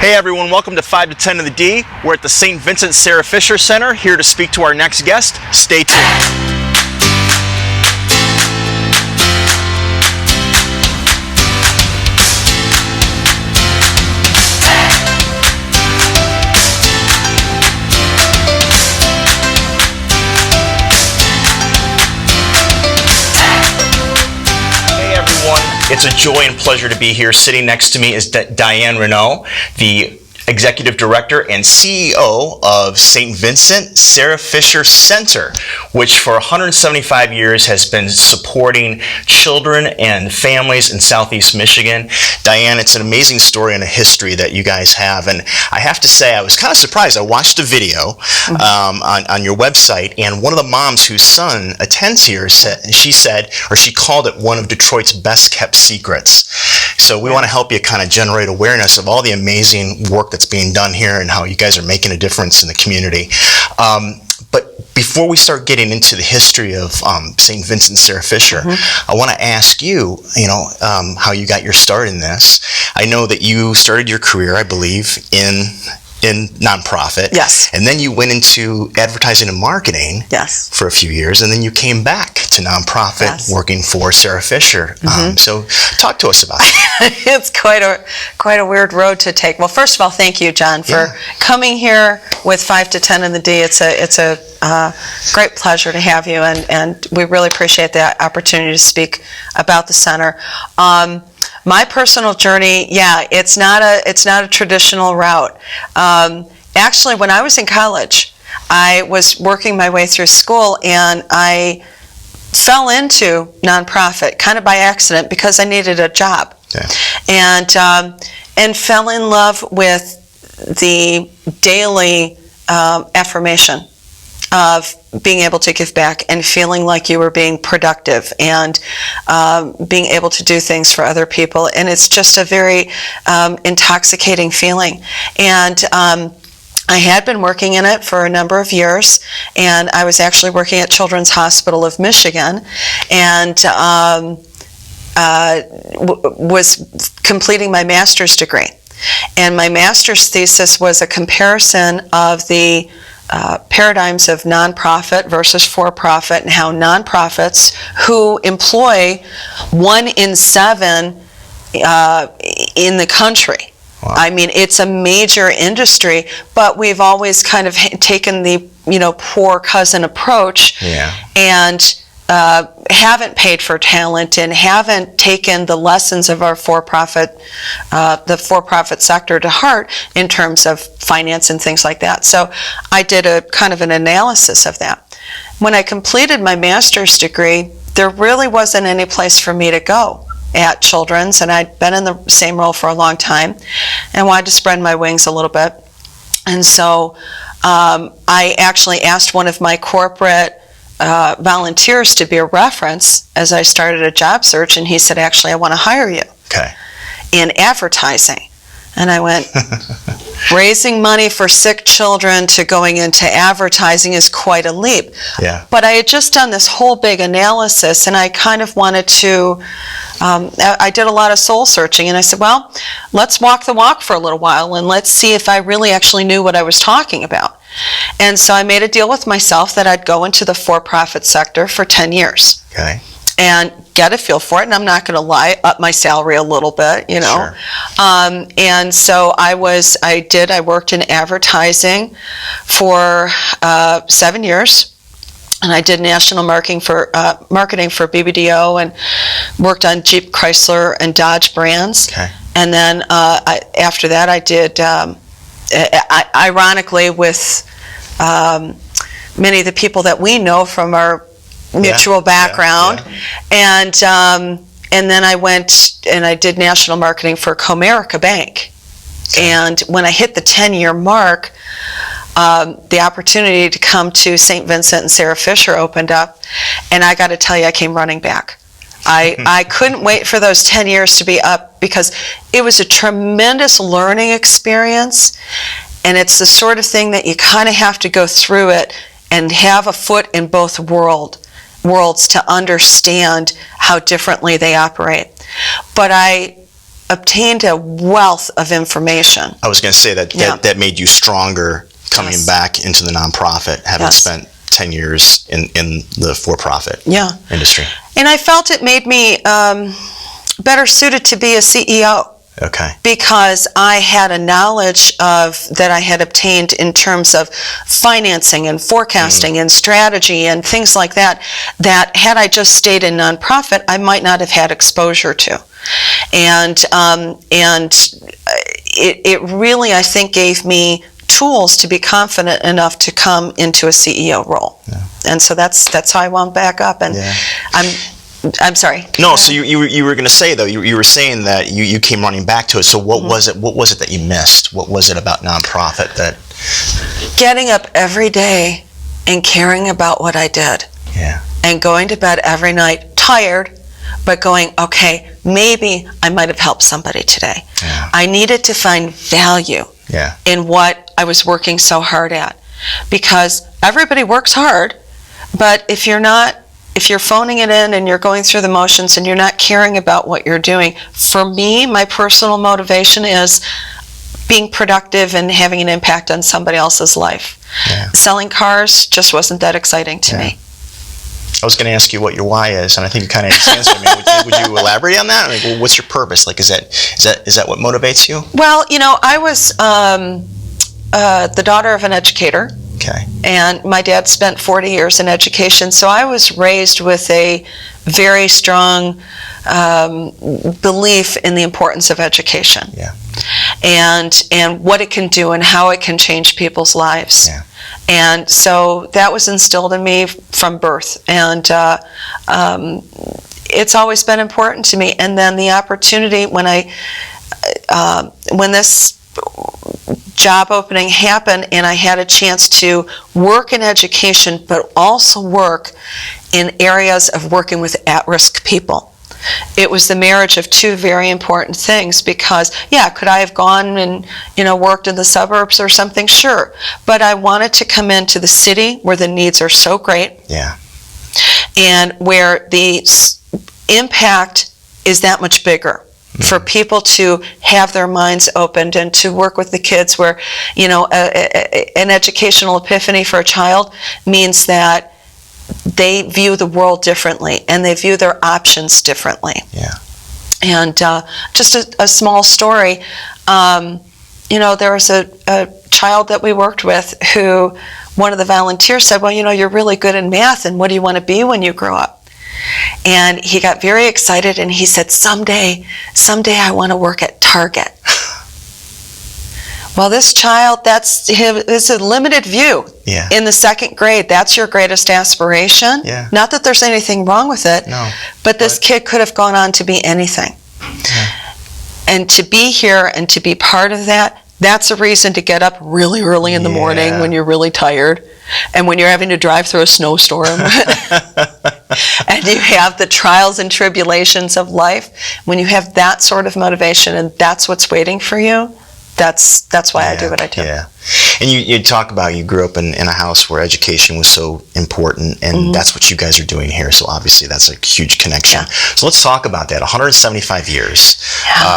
Hey everyone, welcome to 5 to 10 in the D. We're at the St. Vincent Sarah Fisher Center, here to speak to our next guest. Stay tuned. It's a joy and pleasure to be here. Sitting next to me is Diane Renaud, the Executive Director and CEO of St. Vincent Sarah Fisher Center, which for 175 years has been supporting children and families in Southeast Michigan. Diane, it's an amazing story and a history that you guys have. And I have to say, I was kind of surprised. I watched a video on your website, and one of the moms whose son attends here said, she called it one of Detroit's best kept secrets. So we want to help you kind of generate awareness of all the amazing work that's being done here and how you guys are making a difference in the community. But before we start getting into the history of St. Vincent Sarah Fisher, I want to ask you, how you got your start in this. I know that you started your career, I believe, in nonprofit. Yes. And then you went into advertising and marketing. Yes. For a few years, and then you came back to nonprofit, yes, working for Sarah Fisher. So talk to us about it. It's quite a weird road to take. Well, first of all, thank you, John, for coming here with 5 to 10 in the D. It's a great pleasure to have you, and we really appreciate the opportunity to speak about the center. My personal journey, it's not a traditional route. Actually, when I was in college, I was working my way through school, and I fell into nonprofit kind of by accident because I needed a job, and fell in love with the daily affirmation of being able to give back and feeling like you were being productive and being able to do things for other people. And it's just a very intoxicating feeling. And I had been working in it for a number of years, and I was actually working at Children's Hospital of Michigan, and was completing my master's degree. And my master's thesis was a comparison of the paradigms of nonprofit versus for-profit, and how nonprofits who employ 1 in 7 in the country. Wow. I mean, it's a major industry, but we've always kind of taken the poor cousin approach, and haven't paid for talent and haven't taken the lessons of our the for-profit sector to heart in terms of finance and things like that. So I did a kind of an analysis of that. When I completed my master's degree, there really wasn't any place for me to go at Children's, and I'd been in the same role for a long time and wanted to spread my wings a little bit. And so I actually asked one of my corporate volunteers to be a reference as I started a job search, and he said, actually, I want to hire you in advertising. And I went, raising money for sick children to going into advertising is quite a leap. But I had just done this whole big analysis, and I kind of wanted to, I did a lot of soul searching, and I said, well, let's walk the walk for a little while, and let's see if I really actually knew what I was talking about. And so I made a deal with myself that I'd go into the for-profit sector for 10 years. And get a feel for it, and I'm not going to lie, up my salary a little bit, Sure. And so I worked in advertising for 7 years, and I did national marketing for BBDO, and worked on Jeep, Chrysler, and Dodge brands. And then after that, I did, ironically, with many of the people that we know from our mutual background, and then I went and I did national marketing for Comerica Bank. And when I hit the 10-year mark, the opportunity to come to St. Vincent and Sarah Fisher opened up, and I got to tell you, I came running back. I couldn't wait for those 10 years to be up, because it was a tremendous learning experience, and it's the sort of thing that you kind of have to go through it and have a foot in both worlds to understand how differently they operate. But I obtained a wealth of information. I was going to say that made you stronger coming back into the nonprofit, having spent 10 years in the for-profit industry. And I felt it made me better suited to be a CEO. Okay. Because I had a knowledge that I had obtained in terms of financing and forecasting and strategy and things like that had I just stayed in nonprofit, I might not have had exposure to. And it really, I think, gave me tools to be confident enough to come into a CEO role. Yeah. And so that's how I wound back up. And I'm sorry. No, so you were going to say, though, you were saying that you came running back to it. So what was it? What was it that you missed? What was it about nonprofit that? Getting up every day and caring about what I did. Yeah. And going to bed every night tired, but going, okay, maybe I might have helped somebody today. Yeah. I needed to find value in what I was working so hard at, because everybody works hard, but if you're phoning it in and you're going through the motions and you're not caring about what you're doing, for me, my personal motivation is being productive and having an impact on somebody else's life. Yeah. Selling cars just wasn't that exciting to me. I was going to ask you what your why is, and I think you kind of just answered me. Would you elaborate on that? Like, well, what's your purpose? Like, is that what motivates you? Well, I was the daughter of an educator. Okay. And my dad spent 40 years in education, so I was raised with a very strong belief in the importance of education. Yeah. And what it can do and how it can change people's lives. Yeah. And so that was instilled in me from birth, and it's always been important to me. And then the opportunity when this job opening happened and I had a chance to work in education, but also work in areas of working with at-risk people. It was the marriage of two very important things, because, could I have gone and, worked in the suburbs or something? Sure. But I wanted to come into the city where the needs are so great. Yeah. And where the impact is that much bigger. For people to have their minds opened and to work with the kids where, an educational epiphany for a child means that they view the world differently and they view their options differently. Yeah. And just a small story, there was a child that we worked with who one of the volunteers said, well, you're really good in math, and what do you want to be when you grow up? And he got very excited and he said, someday I want to work at Target. Well, this child, it's a limited view. Yeah. In the second grade, that's your greatest aspiration. Yeah. Not that there's anything wrong with it, no, but this kid could have gone on to be anything. Yeah. And to be here and to be part of that, that's a reason to get up really early in the morning when you're really tired and when you're having to drive through a snowstorm. And you have the trials and tribulations of life. When you have that sort of motivation and that's what's waiting for you, that's why I do what I do. Yeah. And you talk about you grew up in a house where education was so important, and that's what you guys are doing here. So obviously that's a huge connection. Yeah. So let's talk about that. 175 years,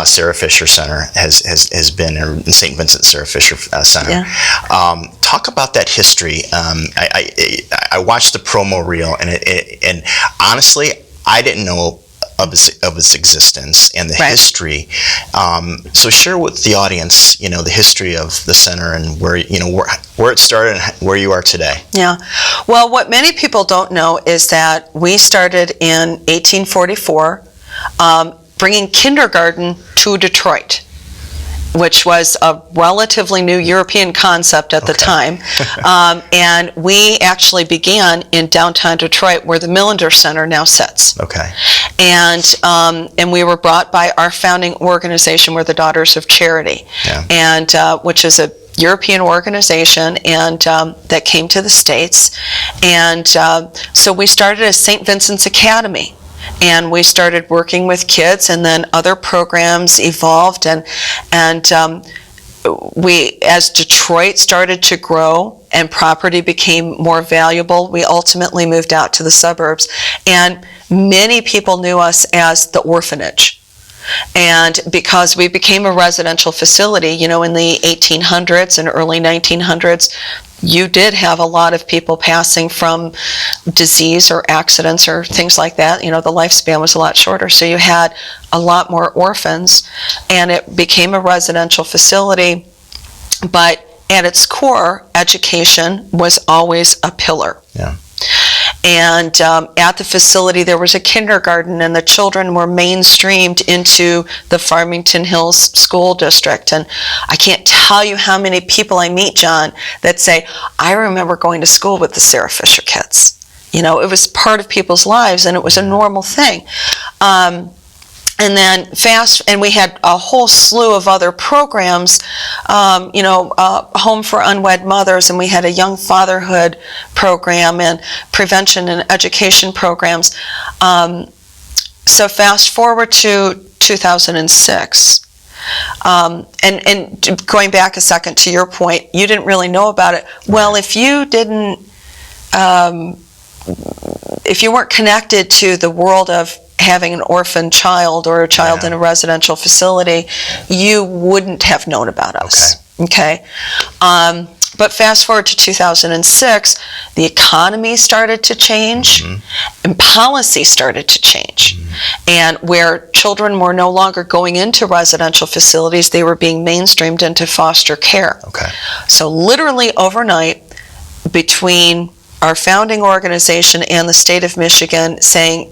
Sarah Fisher Center has been, or St. Vincent Sarah Fisher Center. Yeah. Talk about that history. I watched the promo reel, and honestly, I didn't know of its existence and the history. So share with the audience, the history of the center and where it started and where you are today. Yeah. Well, what many people don't know is that we started in 1844, bringing kindergarten to Detroit, which was a relatively new European concept at the time. And we actually began in downtown Detroit, where the Millender Center now sits. Okay. And we were brought by our founding organization, we're the Daughters of Charity, and which is a European organization, and that came to the States. And so we started as St. Vincent's Academy. And we started working with kids, and then other programs evolved, and we, as Detroit started to grow and property became more valuable, we ultimately moved out to the suburbs. And many people knew us as the orphanage. And because we became a residential facility, in the 1800s and early 1900s, you did have a lot of people passing from disease or accidents or things like that. The lifespan was a lot shorter. So you had a lot more orphans, and it became a residential facility. But at its core, education was always a pillar. Yeah. And at the facility, there was a kindergarten, and the children were mainstreamed into the Farmington Hills School District. And I can't tell you how many people I meet, John, that say, I remember going to school with the Sarah Fisher kids. It was part of people's lives, and it was a normal thing. And then and we had a whole slew of other programs, Home for Unwed Mothers, and we had a young fatherhood program and prevention and education programs. So fast forward to 2006. And going back a second to your point, you didn't really know about it. Well, if you didn't, if you weren't connected to the world of having an orphan child or a child in a residential facility, you wouldn't have known about us. Okay. But fast forward to 2006, the economy started to change, and policy started to change. And where children were no longer going into residential facilities, they were being mainstreamed into foster care. So literally overnight, between our founding organization and the state of Michigan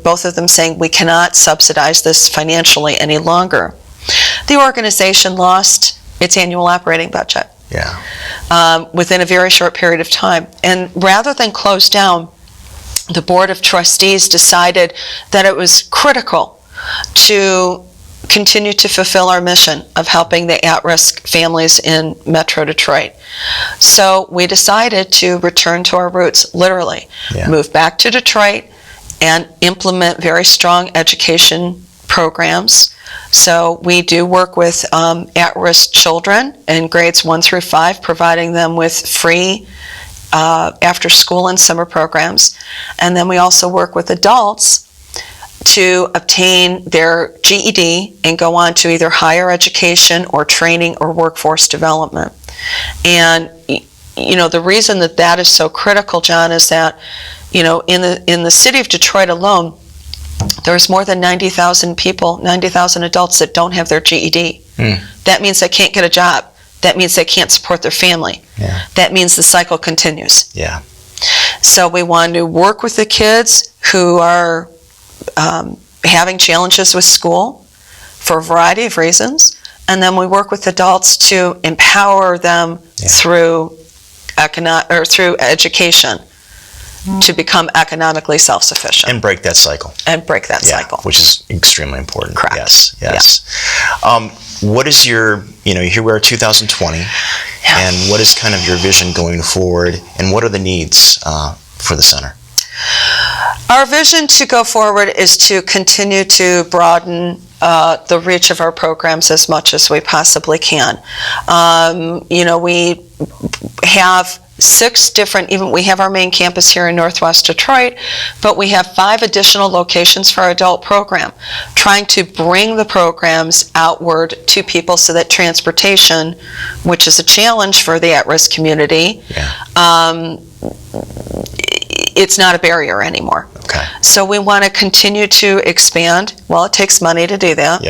both of them saying we cannot subsidize this financially any longer, the organization lost its annual operating budget within a very short period of time. And rather than close down, the Board of Trustees decided that it was critical to continue to fulfill our mission of helping the at-risk families in Metro Detroit. So we decided to return to our roots, literally, move back to Detroit and implement very strong education programs. So we do work with at-risk children in grades 1 through 5, providing them with free after school and summer programs. And then we also work with adults to obtain their GED and go on to either higher education or training or workforce development. And the reason that is so critical, John, is that in the city of Detroit alone, there's more than 90,000 people, 90,000 adults that don't have their GED. That means they can't get a job. That means they can't support their family. That means the cycle continues. So we want to work with the kids who are having challenges with school for a variety of reasons, and then we work with adults to empower them through education to become economically self-sufficient and break that cycle. Which is extremely important. Correct. Yes. What is your, here we are 2020, and what is kind of your vision going forward, and what are the needs for the center? Our vision to go forward is to continue to broaden the reach of our programs as much as we possibly can. We have 6 different, we have our main campus here in Northwest Detroit, but we have 5 additional locations for our adult program, trying to bring the programs outward to people so that transportation, which is a challenge for the at-risk community, it's not a barrier anymore. So we want to continue to expand. Well, it takes money to do that.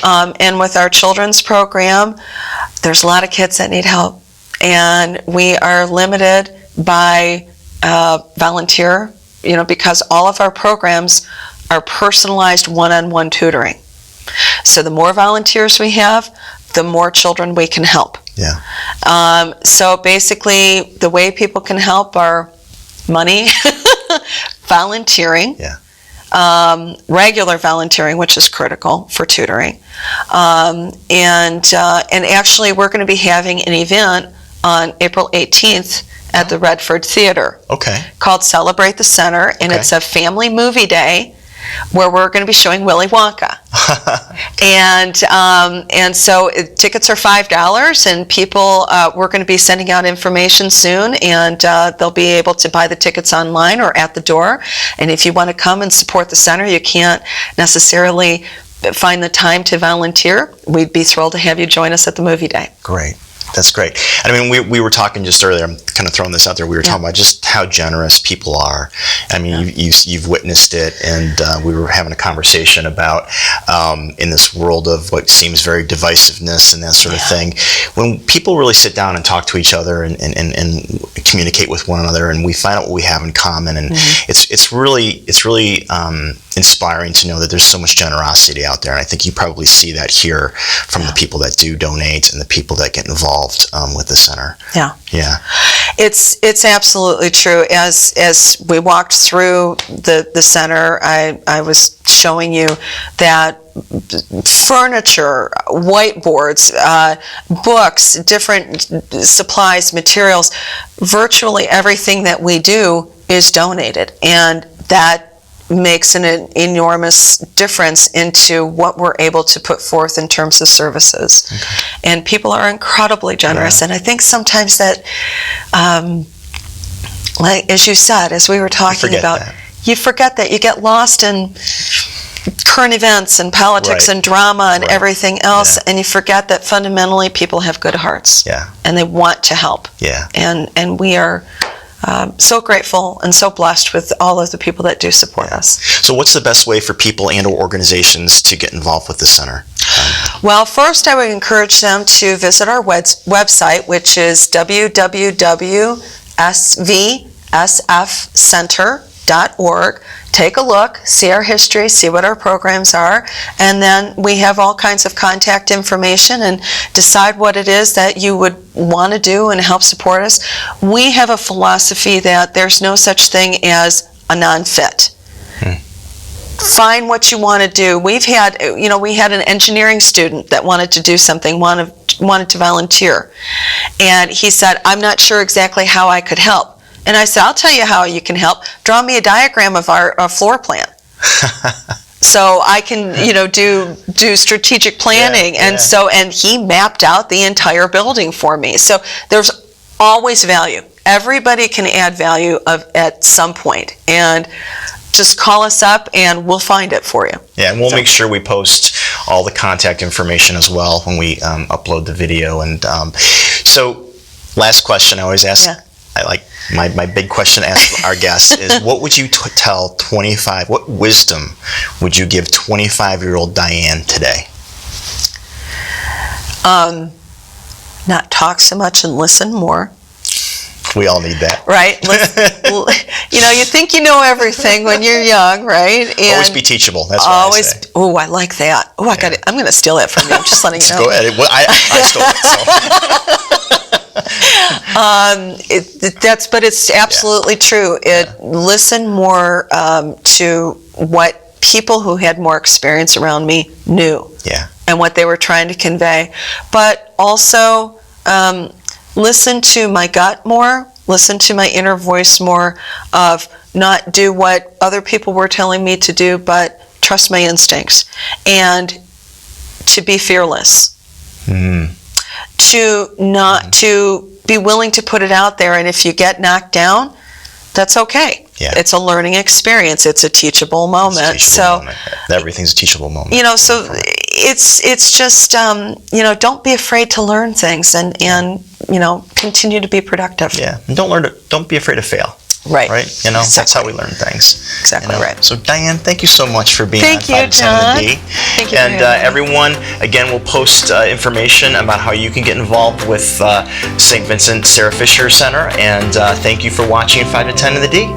And with our children's program, there's a lot of kids that need help. And we are limited by volunteer, because all of our programs are personalized one-on-one tutoring. So the more volunteers we have, the more children we can help. So basically, the way people can help are money, volunteering, regular volunteering, which is critical for tutoring, and actually we're going to be having an event on April 18th at the Redford Theater called Celebrate the Center, and it's a family movie day where we're going to be showing Willy Wonka. And so tickets are $5, and people, we're going to be sending out information soon, and they'll be able to buy the tickets online or at the door. And if you want to come and support the center, you can't necessarily find the time to volunteer, we'd be thrilled to have you join us at the movie day. Great. That's great. And I mean, we were talking just earlier, I'm kind of throwing this out there, we were talking about just how generous people are. I mean, you've witnessed it, and we were having a conversation about in this world of what seems very divisiveness and that sort of thing, when people really sit down and talk to each other and communicate with one another, and we find out what we have in common, and it's really inspiring to know that there's so much generosity out there. And I think you probably see that here from the people that do donate and the people that get involved with the center. Yeah. It's absolutely true. As we walked through the center, I was showing you that furniture, whiteboards, books, different supplies, materials, virtually everything that we do is donated, and that makes an enormous difference into what we're able to put forth in terms of services. And people are incredibly generous, and I think sometimes that, like as you said, as we were talking about, you forget that. You get lost in current events and politics and drama and everything else, and you forget that fundamentally people have good hearts, and they want to help. And we are so grateful and so blessed with all of the people that do support us. So what's the best way for people and or organizations to get involved with the center? Well, first I would encourage them to visit our website, which is www.svsfcenter.org. Take a look, see our history, see what our programs are, and then we have all kinds of contact information, and decide what it is that you would want to do and help support us. We have a philosophy that there's no such thing as a non-fit. Find what you want to do. We had an engineering student that wanted to do something, wanted to volunteer, and he said, I'm not sure exactly how I could help. And I said, I'll tell you how you can help. Draw me a diagram of our floor plan. So I can, do strategic planning. And he mapped out the entire building for me. So there's always value. Everybody can add value at some point. And just call us up and we'll find it for you. Yeah, and we'll make sure we post all the contact information as well when we upload the video. And so last question I always ask. I like my big question to ask our guests is, what would you tell what wisdom would you give 25-year-old Diane today? Not talk so much and listen more. We all need that. Right? You think you know everything when you're young, right? And always be teachable. That's what I say. Oh, I like that. Oh, I'm going to steal that from you. I'm just letting you know. Go ahead. Well, I stole it, but it's absolutely true. Listen more to what people who had more experience around me knew, and what they were trying to convey. But also listen to my gut more, listen to my inner voice more, of not do what other people were telling me to do, but trust my instincts, and to be fearless. To be willing to put it out there, and if you get knocked down, that's okay. It's a learning experience. It's a teachable moment. Everything's a teachable moment. So it's just don't be afraid to learn things, and continue to be productive. And don't be afraid to fail. Right. Exactly. That's how we learn things. Exactly right. So Diane, thank you so much for being on 5 to 10 in the D. Thank you. And everyone, again, we'll post information about how you can get involved with St. Vincent Sarah Fisher Center. And thank you for watching 5 to 10 in the D.